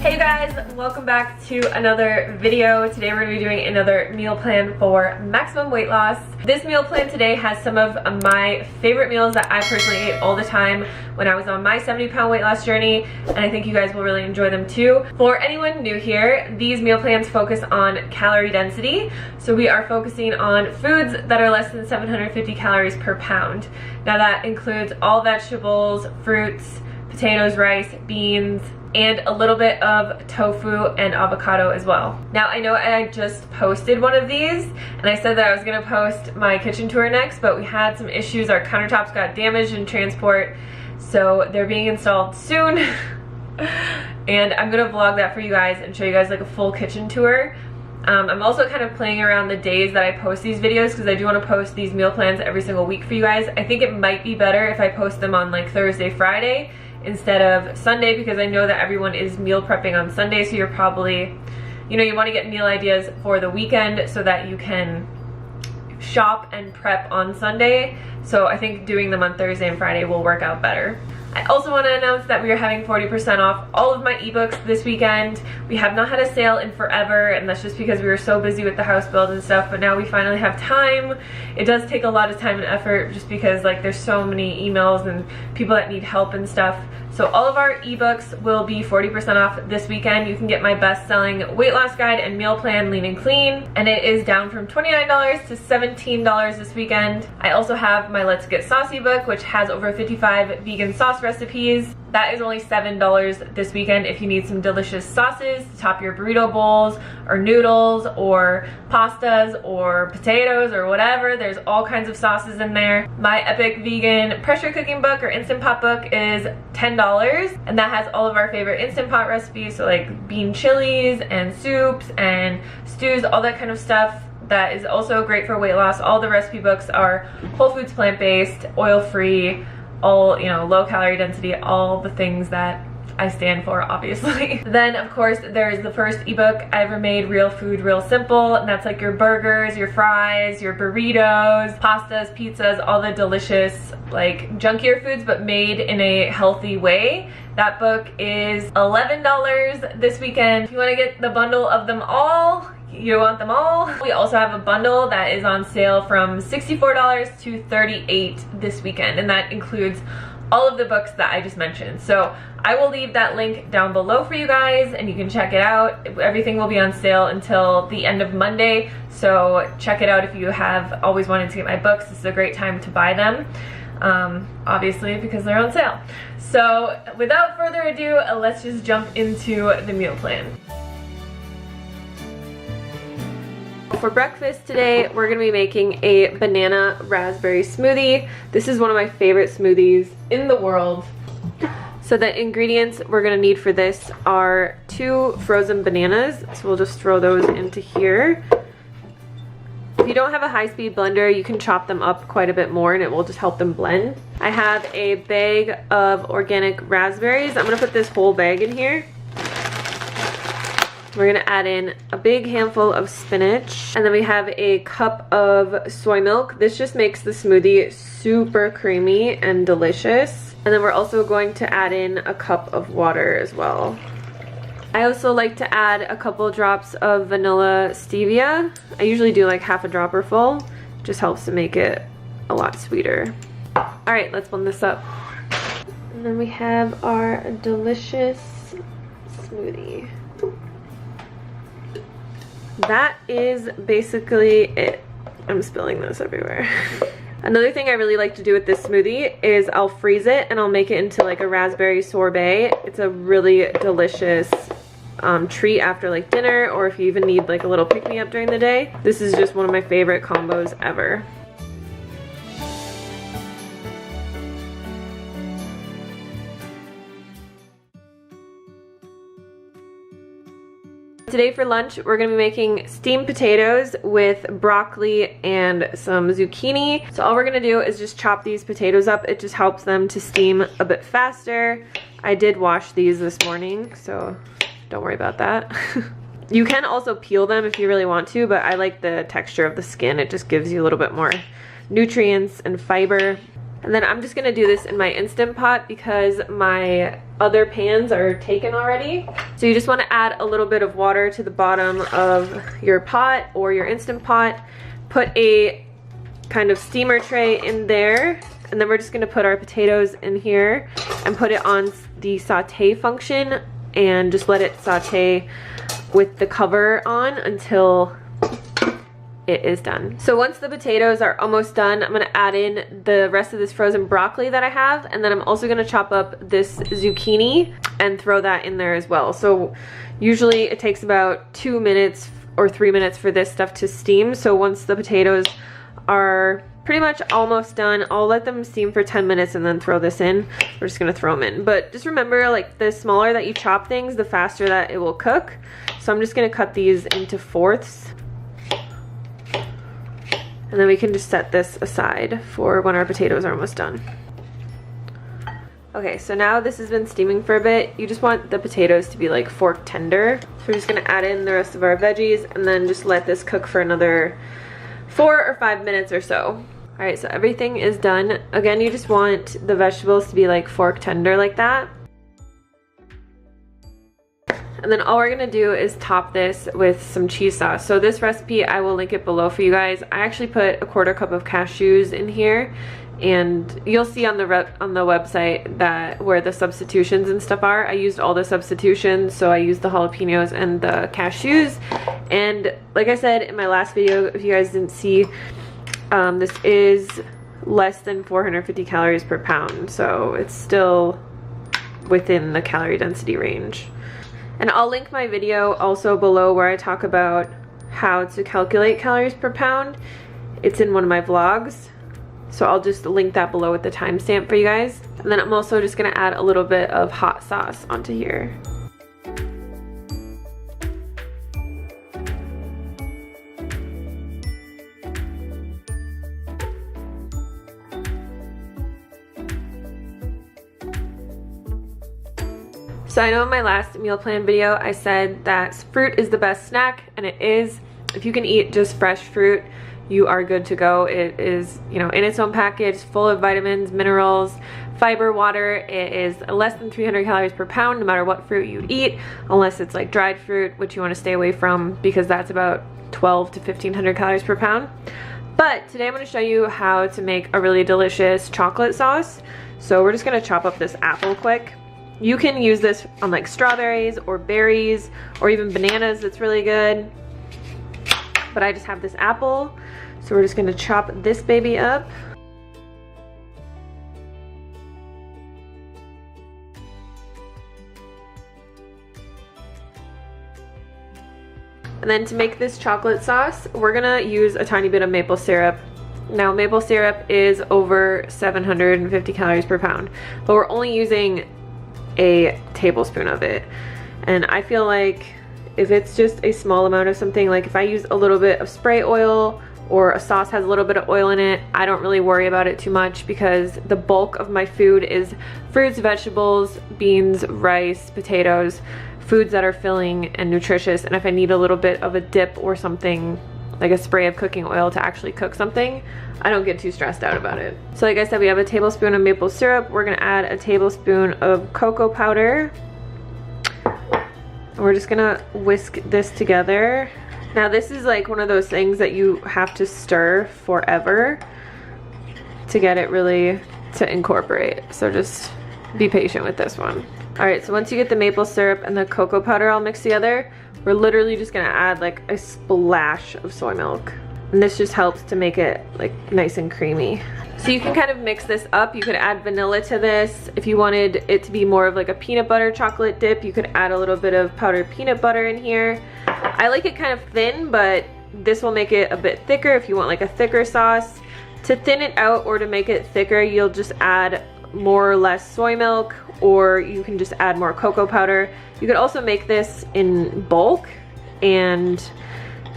Hey you guys, welcome back to another video. Today we're going to be doing another meal plan for maximum weight loss. This meal plan today has some of my favorite meals that I personally ate all the time when I was on my 70-pound weight loss journey, and I think you guys will really enjoy them too. For anyone new here, these meal plans focus on calorie density, so we are focusing on foods that are less than 750 calories per pound. Now that includes all vegetables, fruits, potatoes, rice, beans, and a little bit of tofu and avocado as well. Now I know I just posted one of these and I said that I was gonna post my kitchen tour next, but we had some issues. Our countertops got damaged in transport, so they're being installed soon. And I'm gonna vlog that for you guys and show you guys like a full kitchen tour. I'm also kind of playing around the days that I post these videos because I do want to post these meal plans every single week for you guys. I think it might be better if I post them on like Thursday, Friday instead of Sunday, because I know that everyone is meal prepping on Sunday, so you're probably, you know, you want to get meal ideas for the weekend so that you can shop and prep on Sunday. So I think doing them on Thursday and Friday will work out better. I also want to announce that we are having 40% off all of my ebooks this weekend. We have not had a sale in forever, and that's just because we were so busy with the house build and stuff, but now we finally have time. It does take a lot of time and effort just because like there's so many emails and people that need help and stuff. So all of our ebooks will be 40% off this weekend. You can get my best-selling weight loss guide and meal plan, Lean and Clean, and it is down from $29 to $17 this weekend. I also have my Let's Get Saucy book, which has over 55 vegan sauce recipes. That is only $7 this weekend if you need some delicious sauces to top your burrito bowls or noodles or pastas or potatoes or whatever. There's all kinds of sauces in there. My epic vegan pressure cooking book or Instant Pot book is $10, and that has all of our favorite Instant Pot recipes, so like bean chilies and soups and stews, all that kind of stuff. That is also great for weight loss. All the recipe books are whole foods, plant-based, oil-free, all, you know, low calorie density, all the things that I stand for, obviously. Then of course there's the first ebook I ever made, Real Food, Real Simple, and that's like your burgers, your fries, your burritos, pastas, pizzas, all the delicious like junkier foods but made in a healthy way. That book is $11 this weekend. If you want to get the bundle of them all, you want them all. We also have a bundle that is on sale from $64 to $38 this weekend, and that includes all of the books that I just mentioned. So I will leave that link down below for you guys and you can check it out. Everything will be on sale until the end of Monday, so check it out if you have always wanted to get my books. This is a great time to buy them, obviously because they're on sale. So without further ado, let's just jump into the meal plan. For breakfast today, we're going to be making a banana raspberry smoothie. This is one of my favorite smoothies in the world. So the ingredients we're going to need for this are 2 frozen bananas. So we'll just throw those into here. If you don't have a high-speed blender, you can chop them up quite a bit more and it will just help them blend. I have a bag of organic raspberries. I'm going to put this whole bag in here. We're gonna add in a big handful of spinach, and then we have a cup of soy milk. This just makes the smoothie super creamy and delicious. And then we're also going to add in a cup of water as well. I also like to add a couple drops of vanilla stevia. I usually do like half a dropper full. Just helps to make it a lot sweeter. All right, let's blend this up. And then we have our delicious smoothie. That is basically it. I'm spilling this everywhere. Another thing I really like to do with this smoothie is I'll freeze it and I'll make it into like a raspberry sorbet. It's a really delicious treat after like dinner, or if you even need like a little pick-me-up during the day. This is just one of my favorite combos ever. Today for lunch, we're gonna be making steamed potatoes with broccoli and some zucchini. So all we're gonna do is just chop these potatoes up. It just helps them to steam a bit faster. I did wash these this morning, so don't worry about that. You can also peel them if you really want to, but I like the texture of the skin. It just gives you a little bit more nutrients and fiber. And then I'm just gonna do this in my Instant Pot because my other pans are taken already. So you just wanna add a little bit of water to the bottom of your pot or your Instant Pot. Put a kind of steamer tray in there, and then we're just gonna put our potatoes in here and put it on the saute function and just let it saute with the cover on until it is done. So once the potatoes are almost done, I'm gonna add in the rest of this frozen broccoli that I have, and then I'm also gonna chop up this zucchini and throw that in there as well. So usually it takes about 2 minutes or 3 minutes for this stuff to steam. So once the potatoes are pretty much almost done, I'll let them steam for 10 minutes and then throw this in. We're just gonna throw them in. But just remember, like, the smaller that you chop things, the faster that it will cook. So I'm just gonna cut these into fourths. And then we can just set this aside for when our potatoes are almost done. Okay, so now this has been steaming for a bit. You just want the potatoes to be like fork tender. So we're just gonna add in the rest of our veggies and then just let this cook for another 4 or 5 minutes or so. All right, so everything is done. Again, you just want the vegetables to be like fork tender like that. And then all we're gonna do is top this with some cheese sauce. So this recipe, I will link it below for you guys. I actually put a 1/4 cup of cashews in here, and you'll see on the website that where the substitutions and stuff are. I used all the substitutions, so I used the jalapenos and the cashews. And like I said in my last video, if you guys didn't see, this is less than 450 calories per pound, so it's still within the calorie density range. And I'll link my video also below where I talk about how to calculate calories per pound. It's in one of my vlogs, so I'll just link that below with the timestamp for you guys. And then I'm also just gonna add a little bit of hot sauce onto here. So I know in my last meal plan video I said that fruit is the best snack, and it is. If you can eat just fresh fruit, you are good to go. It is, you know, in its own package, full of vitamins, minerals, fiber, water. It is less than 300 calories per pound no matter what fruit you eat, unless it's like dried fruit, which you want to stay away from because that's about 12 to 1500 calories per pound. But today I'm going to show you how to make a really delicious chocolate sauce. So we're just going to chop up this apple quick. You can use this on like strawberries or berries or even bananas. That's really good. But I just have this apple, so we're just gonna chop this baby up. And then to make this chocolate sauce, we're gonna use a tiny bit of maple syrup. Now maple syrup is over 750 calories per pound, but we're only using a tablespoon of it. And I feel like if it's just a small amount of something, like if I use a little bit of spray oil or a sauce has a little bit of oil in it, I don't really worry about it too much because the bulk of my food is fruits, vegetables, beans, rice, potatoes, foods that are filling and nutritious. And if I need a little bit of a dip or something, like a spray of cooking oil to actually cook something, I don't get too stressed out about it. So like I said, we have a tablespoon of maple syrup. We're gonna add a tablespoon of cocoa powder. And we're just gonna whisk this together. Now this is like one of those things that you have to stir forever to get it really to incorporate. So just be patient with this one. All right, so once you get the maple syrup and the cocoa powder all mixed together, we're literally just gonna add like a splash of soy milk. And this just helps to make it like nice and creamy. So you can kind of mix this up. You could add vanilla to this. If you wanted it to be more of like a peanut butter chocolate dip, you could add a little bit of powdered peanut butter in here. I like it kind of thin, but this will make it a bit thicker if you want like a thicker sauce. To thin it out or to make it thicker, you'll just add more or less soy milk, or you can just add more cocoa powder. You could also make this in bulk and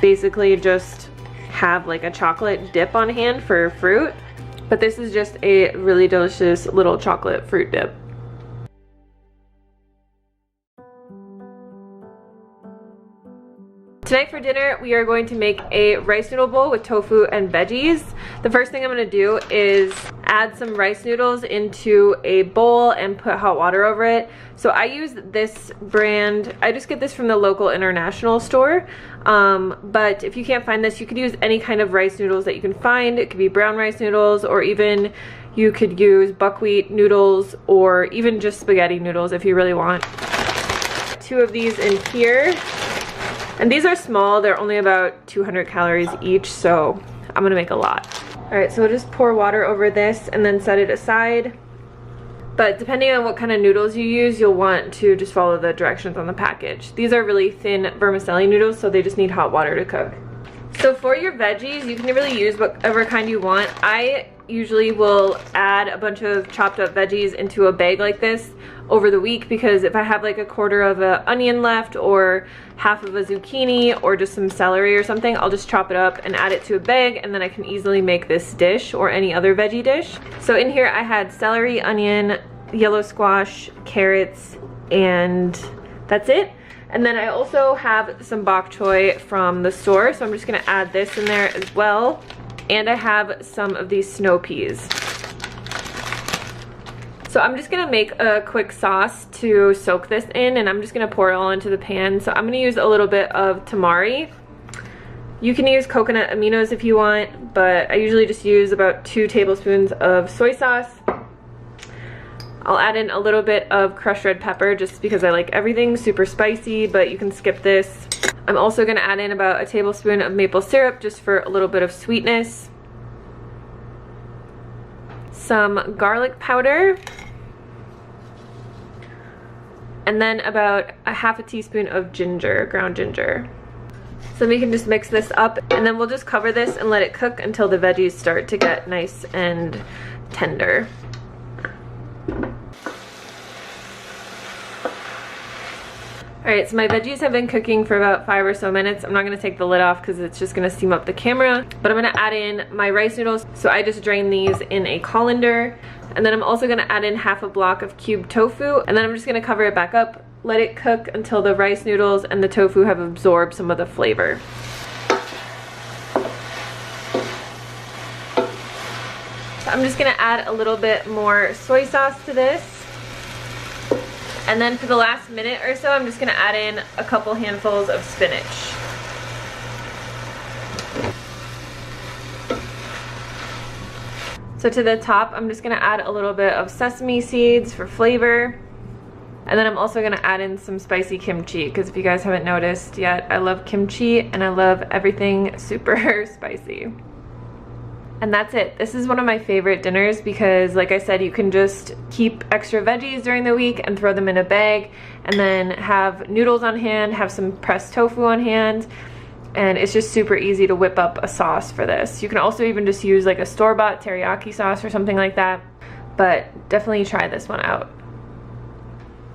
basically just have like a chocolate dip on hand for fruit. But this is just a really delicious little chocolate fruit dip. Tonight for dinner, we are going to make a rice noodle bowl with tofu and veggies. The first thing I'm gonna do is add some rice noodles into a bowl and put hot water over it. So I use this brand, I just get this from the local international store. But if you can't find this, you could use any kind of rice noodles that you can find. It could be brown rice noodles, or even you could use buckwheat noodles, or even just spaghetti noodles if you really want. 2 of these in here. And these are small, they're only about 200 calories each, so I'm gonna make a lot. All right, so we'll just pour water over this and then set it aside. But depending on what kind of noodles you use, you'll want to just follow the directions on the package. These are really thin vermicelli noodles, so they just need hot water to cook. So for your veggies, you can really use whatever kind you want. I usually will add a bunch of chopped up veggies into a bag like this over the week, because if I have like a quarter of an onion left, or half of a zucchini, or just some celery or something, I'll just chop it up and add it to a bag, and then I can easily make this dish or any other veggie dish. So in here I had celery, onion, yellow squash, carrots, and that's it. And then I also have some bok choy from the store, so I'm just gonna add this in there as well. And I have some of these snow peas. So I'm just gonna make a quick sauce to soak this in, and I'm just gonna pour it all into the pan. So I'm gonna use a little bit of tamari. You can use coconut aminos if you want, but I usually just use about 2 tablespoons of soy sauce. I'll add in a little bit of crushed red pepper just because I like everything super spicy, but you can skip this. I'm also gonna add in about a tablespoon of maple syrup just for a little bit of sweetness. Some garlic powder. And then about a half a teaspoon of ginger, ground ginger. So we can just mix this up, and then we'll just cover this and let it cook until the veggies start to get nice and tender. Alright, so my veggies have been cooking for about 5 or so minutes. I'm not going to take the lid off because it's just going to steam up the camera. But I'm going to add in my rice noodles. So I just drained these in a colander. And then I'm also going to add in half a block of cubed tofu. And then I'm just going to cover it back up, let it cook until the rice noodles and the tofu have absorbed some of the flavor. So I'm just going to add a little bit more soy sauce to this. And then for the last minute or so, I'm just gonna add in a couple handfuls of spinach. So to the top, I'm just gonna add a little bit of sesame seeds for flavor. And then I'm also gonna add in some spicy kimchi, because if you guys haven't noticed yet, I love kimchi and I love everything super spicy. And that's it. This is one of my favorite dinners because, like I said, you can just keep extra veggies during the week and throw them in a bag, and then have noodles on hand, have some pressed tofu on hand, and it's just super easy to whip up a sauce for this. You can also even just use like a store-bought teriyaki sauce or something like that, but definitely try this one out.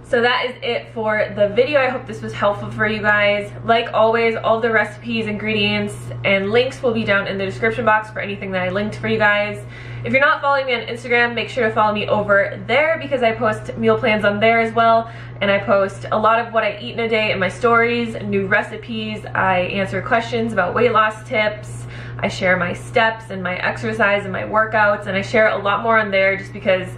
So that is it for the video. I hope this was helpful for you guys. Like always, all the recipes, ingredients, and links will be down in the description box for anything that I linked for you guys. If you're not following me on Instagram, make sure to follow me over there because I post meal plans on there as well. And I post a lot of what I eat in a day in my stories, new recipes. I answer questions about weight loss tips. I share my steps and my exercise and my workouts, and I share a lot more on there just because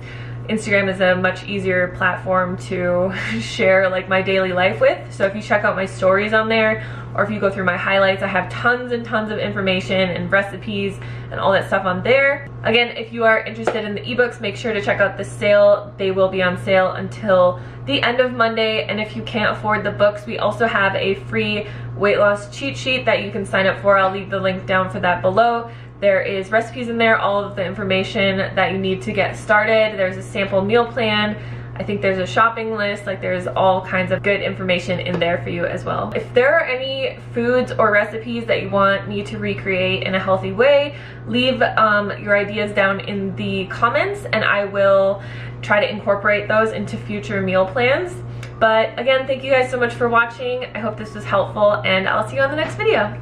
Instagram is a much easier platform to share like my daily life with. So if you check out my stories on there, or if you go through my highlights, I have tons and tons of information and recipes and all that stuff on there. Again, if you are interested in the ebooks, make sure to check out the sale. They will be on sale until the end of Monday. And if you can't afford the books, we also have a free weight loss cheat sheet that you can sign up for. I'll leave the link down for that below. There is recipes in there, all of the information that you need to get started. There's a sample meal plan. I think there's a shopping list. Like, there's all kinds of good information in there for you as well. If there are any foods or recipes that you want me to recreate in a healthy way, leave your ideas down in the comments and I will try to incorporate those into future meal plans. But again, thank you guys so much for watching. I hope this was helpful and I'll see you on the next video.